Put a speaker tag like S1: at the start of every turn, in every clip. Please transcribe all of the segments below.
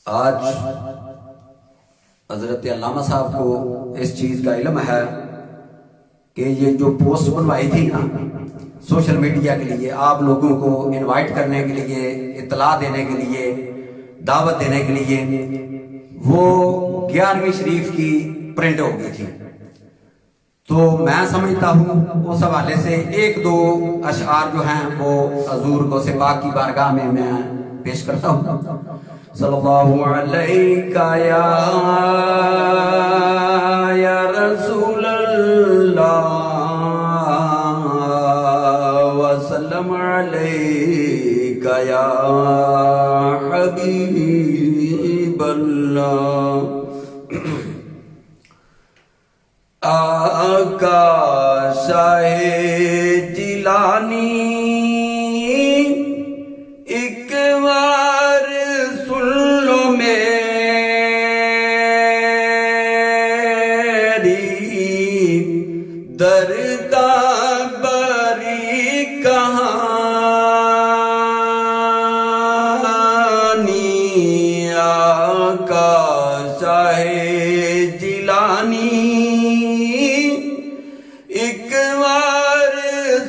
S1: آج حضرت علامہ صاحب کو اس چیز کا علم ہے کہ یہ جو پوسٹ بنوائی تھی نا سوشل میڈیا کے لیے، آپ لوگوں کو انوائٹ کرنے کے لیے، اطلاع دینے کے لیے، دعوت دینے کے لیے، وہ 11ویں شریف کی پرنٹ ہو گئی تھی. تو میں سمجھتا ہوں اس حوالے سے ایک دو اشعار جو ہیں وہ حضور کو سے پاک کی بارگاہ میں پیش کرتا ہوں. صلی اللہ علیہ یا رسول اللہ وسلم علیک یا حبیب اللہ. آقا شاہ جیلانی ایک بار سن لو میری دردہ بری کہانی. آقا شاہ جیلانی ایک بار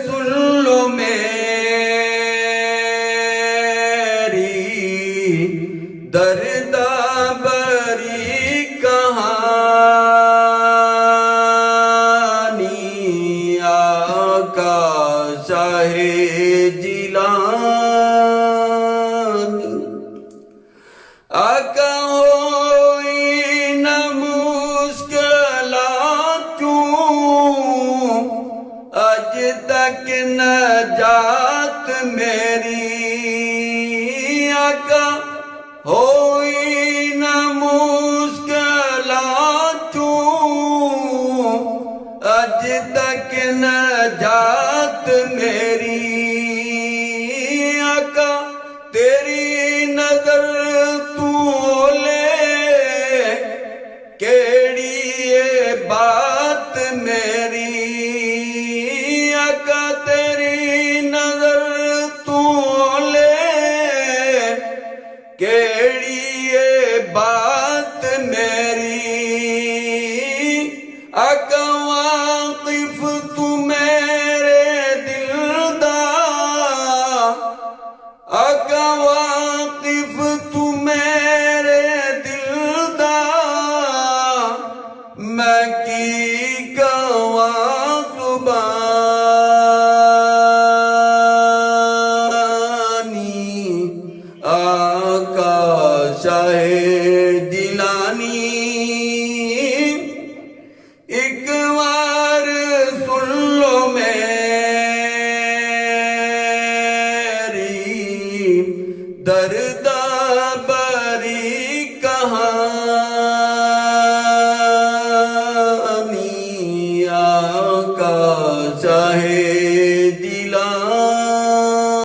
S1: سن لو میری دردہ بری کہانی. آقا شاہ جیلانی آقا ہوئی نہ مشکلات کیوں آج تک نجات میری. آقا ہوئی نہ مشکلات کیوں آج تک نجات میری. آقا تیری نظر تو لے کیڑی یہ بات میری. آقا تیری نظر تو لے کیڑی یہ بات میری. آقا واقف تو میرے دل دا، آقا واقف تو میرے دل دا، میں کی کہواں زبانی. آقا شاہ جیلانی ایک بار سن لو میری درد